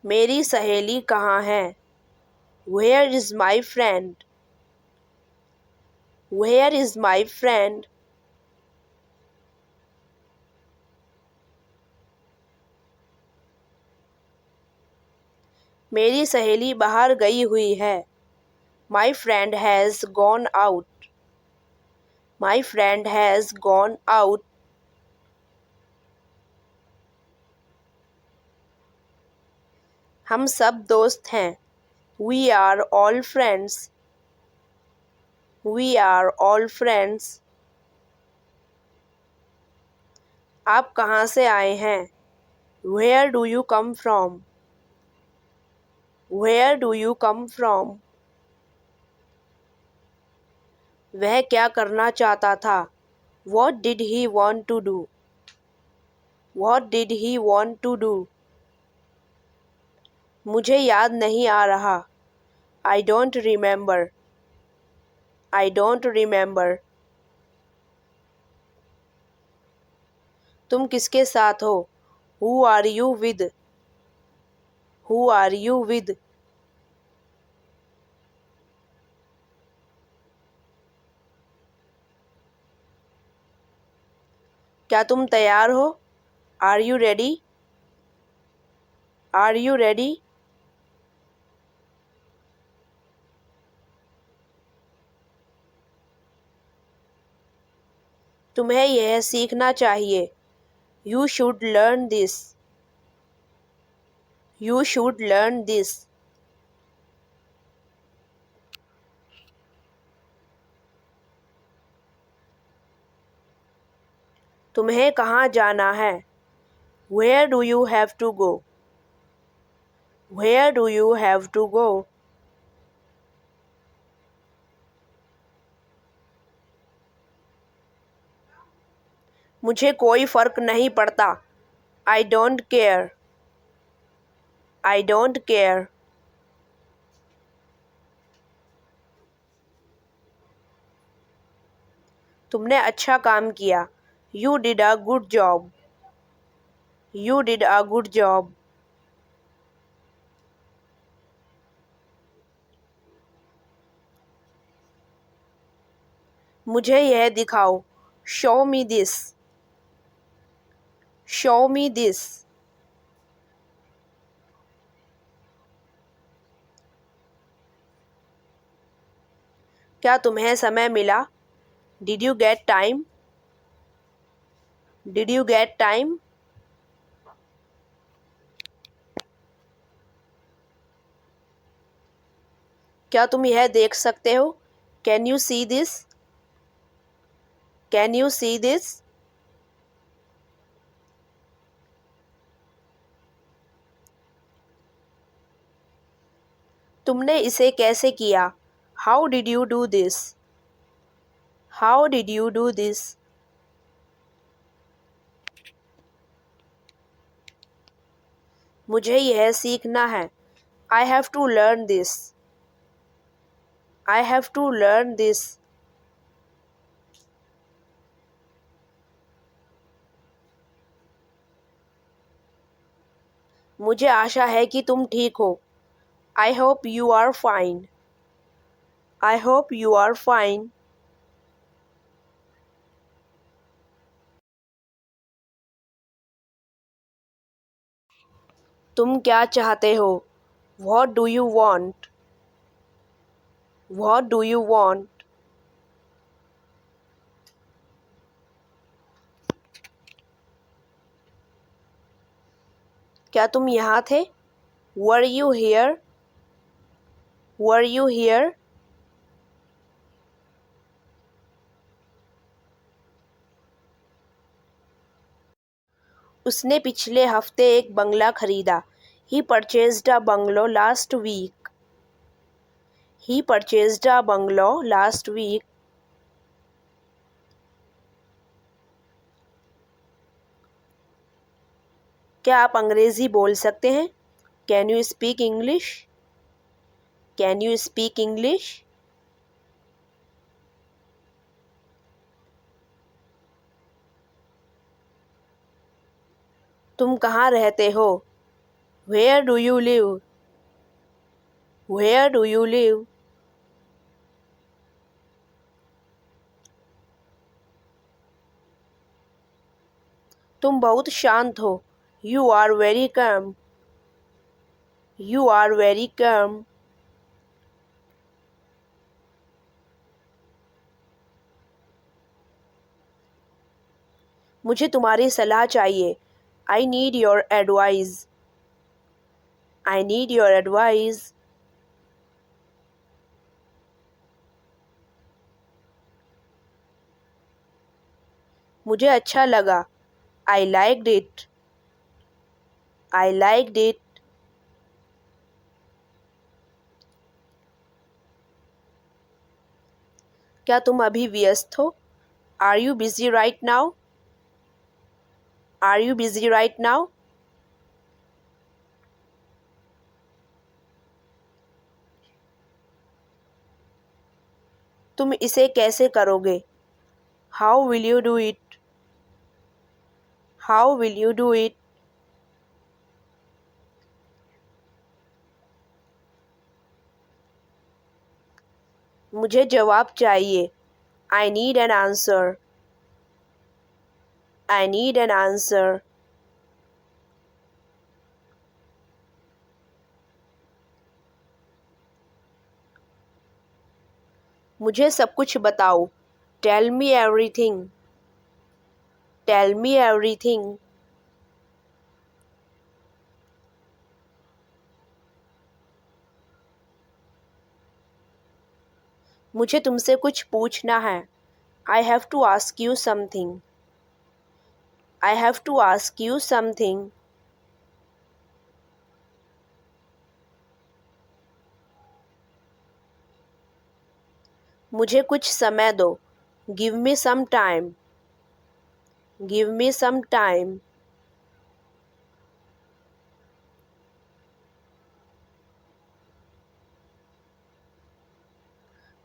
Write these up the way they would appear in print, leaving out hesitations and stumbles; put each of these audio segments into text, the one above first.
मेरी सहेली कहाँ है? Where is my friend? Where is my friend? मेरी सहेली बाहर गई हुई है। My friend has gone out. My friend has gone out. हम सब दोस्त हैं। We are all friends. We are all friends. आप कहाँ से आए हैं? Where do you come from? Where do you come from? वह क्या करना चाहता था? What did he want to do? What did he want to do? मुझे याद नहीं आ रहा। I don't remember. I don't remember. तुम किसके साथ हो? Who are you with? Who are you with? क्या तुम तैयार हो? Are you ready? Are you ready? तुम्हें यह सीखना चाहिए। You should learn this. You should learn this. तुम्हें कहाँ जाना है? Where do you have to go? Where do you have to go? मुझे कोई फर्क नहीं पड़ता। I don't care. I don't care. तुमने अच्छा काम किया। You did a good job. You did a good job. मुझे यह दिखाओ। Show me this. Show me this. क्या तुम्हें समय मिला? Did you get time? Did you get time? क्या तुम यह देख सकते हो? Can you see this? Can you see this? तुमने इसे कैसे किया? How did you do this? How did you do this? मुझे यह सीखना है। I have to learn this. I have to learn this. मुझे आशा है कि तुम ठीक हो। I hope you are fine. I hope you are fine. तुम क्या चाहते हो? What do you want? What do you want? क्या तुम यहाँ थे? Were you here? Were you here? उसने पिछले हफ्ते एक बंगला खरीदा। He purchased a bungalow last week. He purchased a bungalow last week. क्या आप अंग्रेज़ी बोल सकते हैं? Can you speak English? Can you speak English? तुम कहाँ रहते हो? Where do you live? Where do you live? तुम बहुत शांत हो. You are very calm. You are very calm. मुझे तुम्हारी सलाह चाहिए. I need your advice. I need your advice. मुझे अच्छा लगा. I liked it. I liked it. क्या तुम अभी व्यस्त हो? Are you busy right now? Are you busy right now? तुम इसे कैसे करोगे? How will you do it? How will you do it? मुझे जवाब चाहिए. I need an answer. I need an answer. मुझे सब कुछ बताओ. Tell me everything. Tell me everything. मुझे तुमसे कुछ पूछना है. I have to ask you something. I have to ask you something. मुझे कुछ समय दो. Give me some time. Give me some time.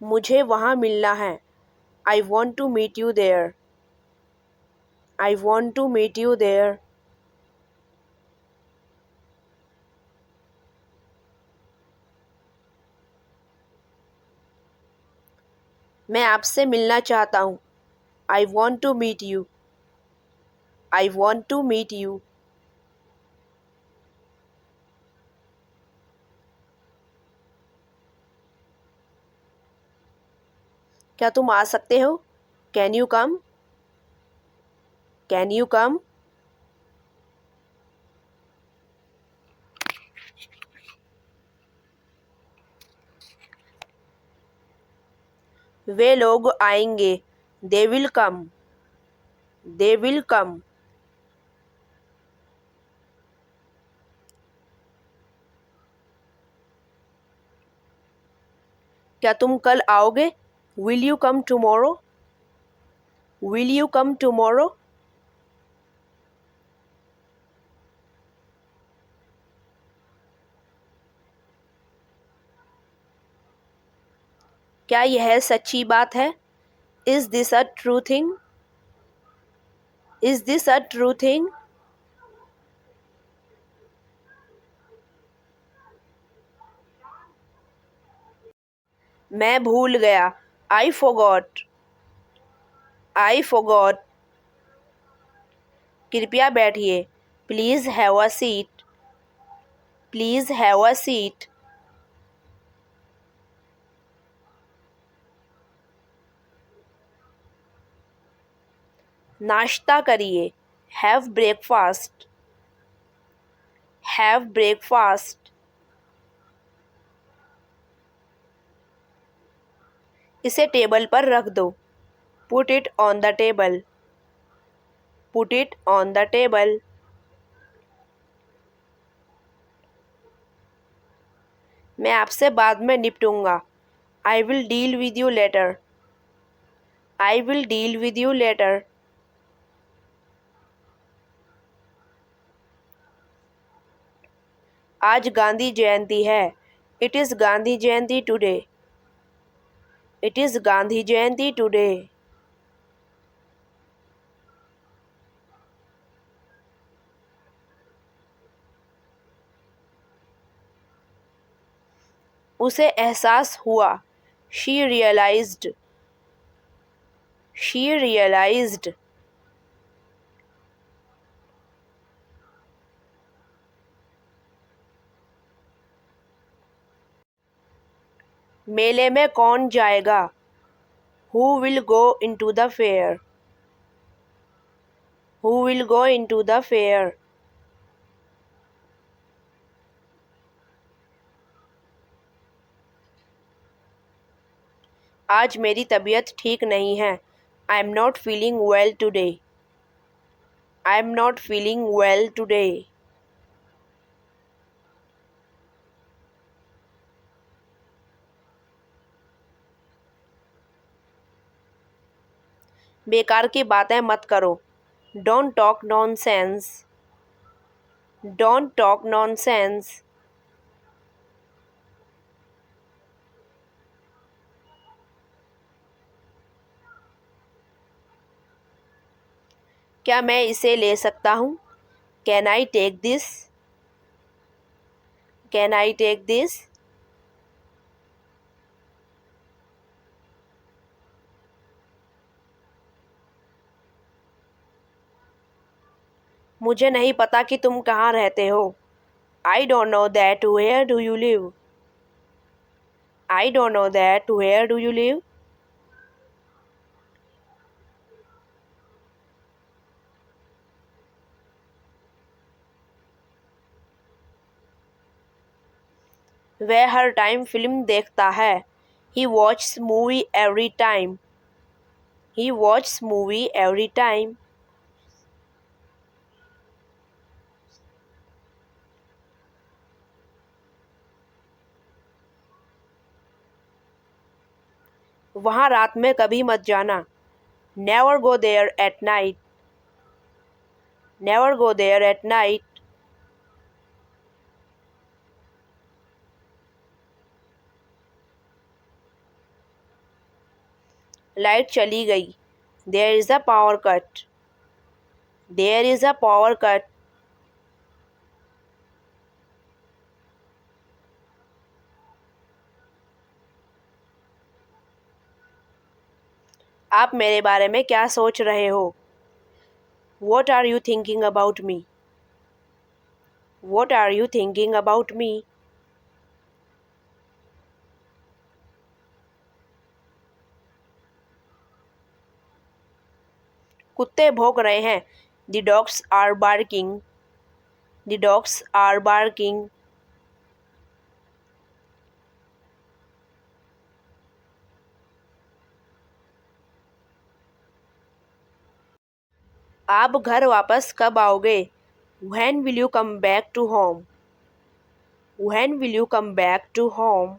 मुझे वहाँ मिलना है. I want to meet you there. I want to meet you there. मैं आपसे मिलना चाहता हूँ. I want to meet you. I want to meet you. क्या तुम आ सकते हो? Can you come? Can you come? वे लोग आएंगे. They will come. They will come. क्या तुम कल आओगे? Will you come tomorrow? Will you come tomorrow? क्या यह सच्ची बात है? Is this a true thing? Is this a true thing? मैं भूल गया. I forgot. I forgot. कृपया बैठिए. Please have a seat. Please have a seat. नाश्ता करिए. Have breakfast. Have breakfast. इसे टेबल पर रख दो. Put it on the table. Put it on the table. मैं आपसे बाद में निपटूंगा. I will deal with you later. I will deal with you later. आज गांधी जयंती है. It is Gandhi Jayanti today. It is Gandhi Jayanti today. उसे एहसास हुआ। She realized. She realized. मेले में कौन जाएगा? Who will go into the fair? Who will go into the fair? आज मेरी तबीयत ठीक नहीं है। I am not feeling well today. I am not feeling well today. बेकार की बातें मत करो। Don't talk nonsense. Don't talk nonsense. क्या मैं इसे ले सकता हूँ? Can I take this? Can I take this? मुझे नहीं पता कि तुम कहाँ रहते हो। I don't know that. Where do you live? I don't know that. Where do you live? वह हर टाइम फिल्म देखता है। He watches movie every time. He watches movie every time. वहाँ रात में कभी मत जाना। Never go there at night. Never go there at night. Light चली गई। There is a power cut. There is a power cut. आप मेरे बारे में क्या सोच रहे हो? What are you thinking about me? What are you thinking about me? कुत्ते भौंक रहे हैं। The dogs are barking. The dogs are barking. आप घर वापस कब आओगे? When will you come back to home? When will you come back to home?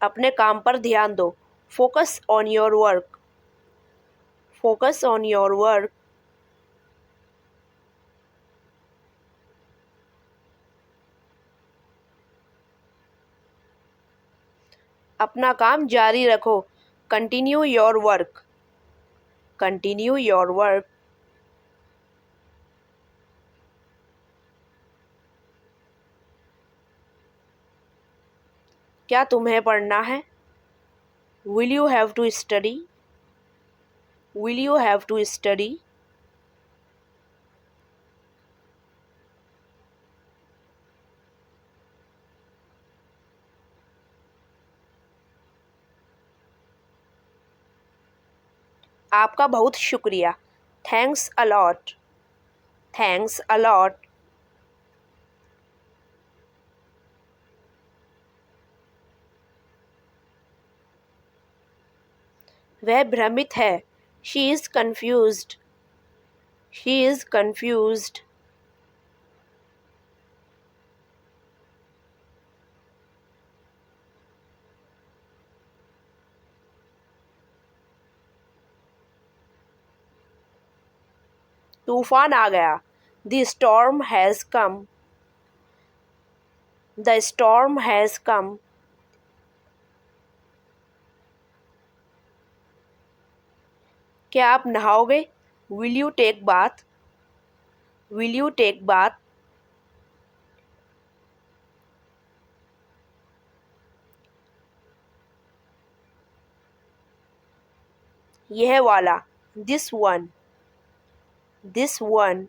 अपने काम पर ध्यान दो। Focus on your work. Focus on your work. अपना काम जारी रखो। Continue your work. Continue your work. क्या तुम्हें पढ़ना है? Will you have to study? Will you have to study? आपका बहुत शुक्रिया। Thanks a lot. Thanks a lot. वह भ्रमित है। She is confused. She is confused. तूफान आ गया। The storm has come. The storm has come. क्या आप नहाओगे? Will you take bath? Will you take bath? यह वाला, दिस वन, दिस वन।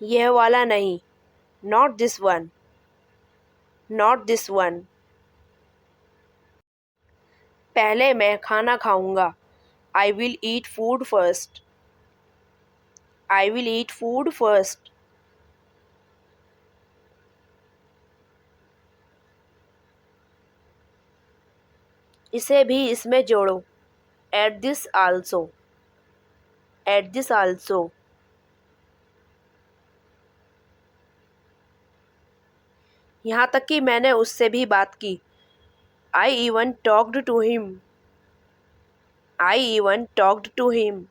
यह वाला नहीं, not this one, not this one. पहले मैं खाना खाऊंगा, I will eat food first, I will eat food first. इसे भी इसमें जोड़ो, at this also, at this also. यहाँ तक कि मैंने उससे भी बात की, I even talked to him, I even talked to him.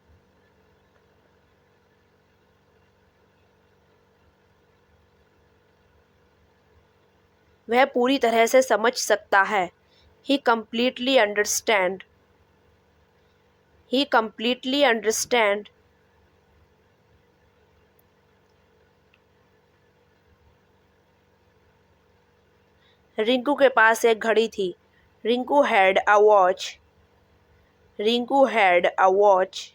वह पूरी तरह से समझ सकता है, he completely understand, he completely understand. Rinku के पास एक घड़ी थी, Rinku had a watch, Rinku had a watch.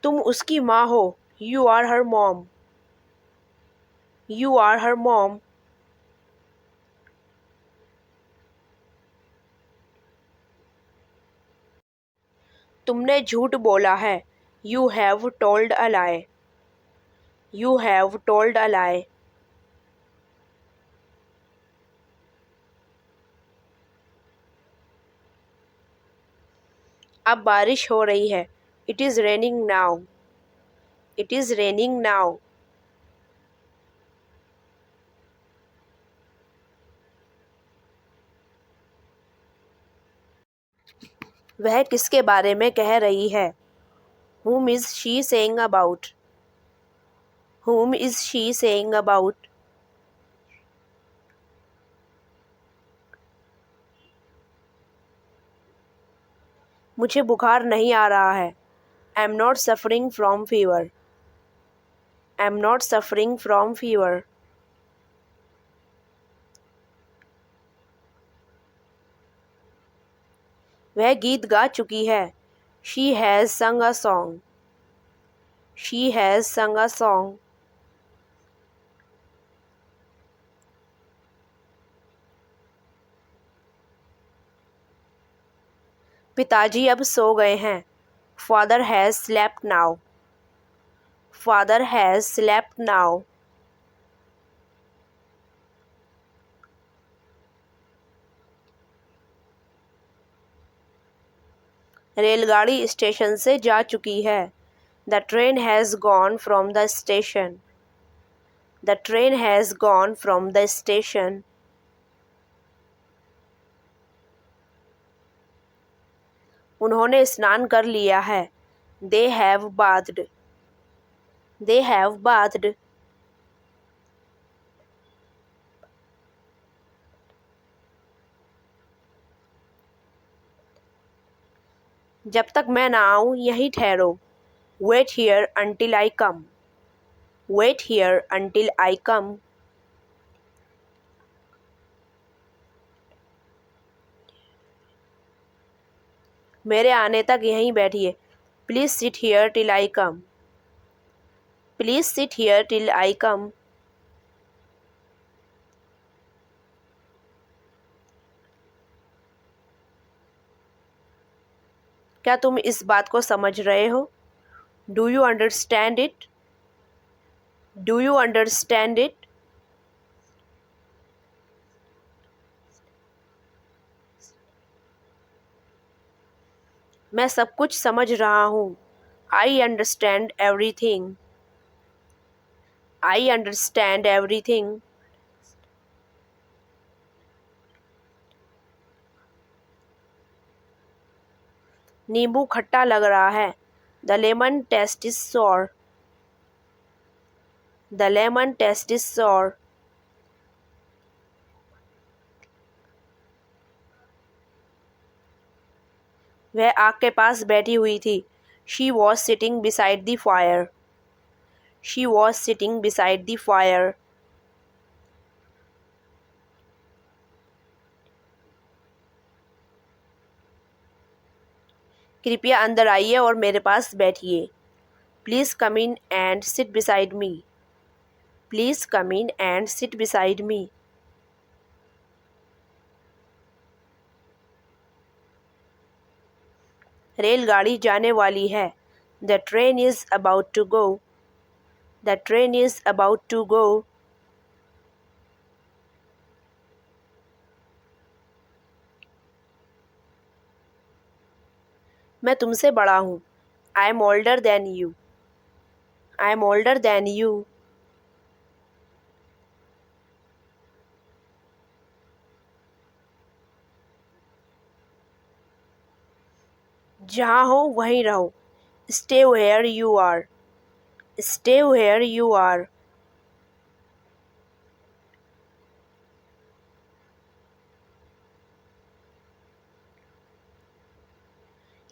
तुम उसकी माँ हो, you are her mom, you are her mom. तुमने झूठ बोला है, you have told a lie, you have told a lie. अब बारिश हो रही है, it is raining now, it is raining now. वह किसके बारे में कह रही है? Whom is she saying about? Whom is she saying about? मुझे बुखार नहीं आ रहा है, I am not suffering from fever, I am not suffering from fever. वह गीत गा चुकी है, शी हैज़ संग अ सॉन्ग, शी हैज़ संग अ सॉन्ग। पिताजी अब सो गए हैं, father has slept now, father has slept now. रेलगाड़ी स्टेशन से जा चुकी है, the train has gone from the station, the train has gone from the station. उन्होंने स्नान कर लिया है, they have bathed, they have bathed. जब तक मैं ना आऊँ यहीं ठहरो, wait here until I come, wait here until I come. मेरे आने तक यहीं बैठिए, please sit here till I come, please sit here till I come. क्या तुम इस बात को समझ रहे हो? Do you understand it? Do you understand it? मैं सब कुछ समझ रहा हूँ, I understand everything, I understand everything. नींबू खट्टा लग रहा है, the lemon taste is sour, The lemon taste is sour. वह आग के पास बैठी हुई थी. She was sitting beside the fire. She was sitting beside the fire. कृपया अंदर आइए और मेरे पास बैठिए. Please come in and sit beside me. Please come in and sit beside me. रेलगाड़ी जाने वाली है. The train is about to go. The train is about to go. मैं तुमसे बड़ा हूँ. I am older than you. I am older than you. जहाँ हो वहीं रहो. Stay where you are. Stay where you are.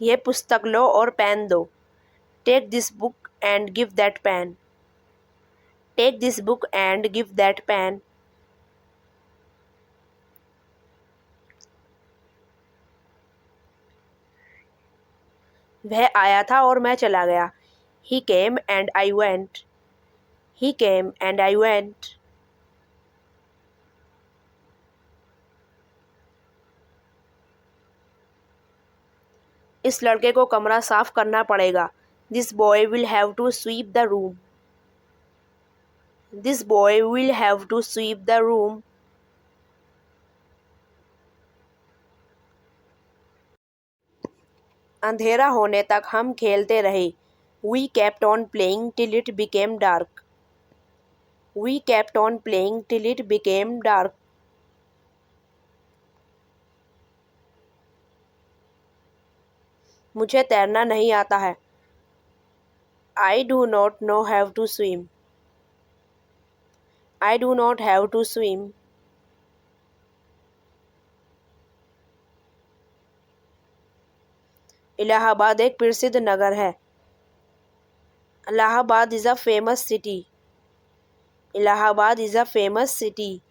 यह पुस्तक लो और पेन दो. Take this book and give that pen. Take this book and give that pen. वह आया था और मैं चला गया. He came and I went. He came and I went. इस लड़के को कमरा साफ करना पड़ेगा. This boy will have to sweep the room. This boy will have to sweep the room. अंधेरा होने तक हम खेलते रहे. We kept on playing till it became dark. We kept on playing till it became dark. मुझे तैरना नहीं आता है. I do not know how to swim. I do not have to swim. Allahabad एक प्रसिद्ध नगर है. Allahabad is a famous city. Allahabad is a famous city.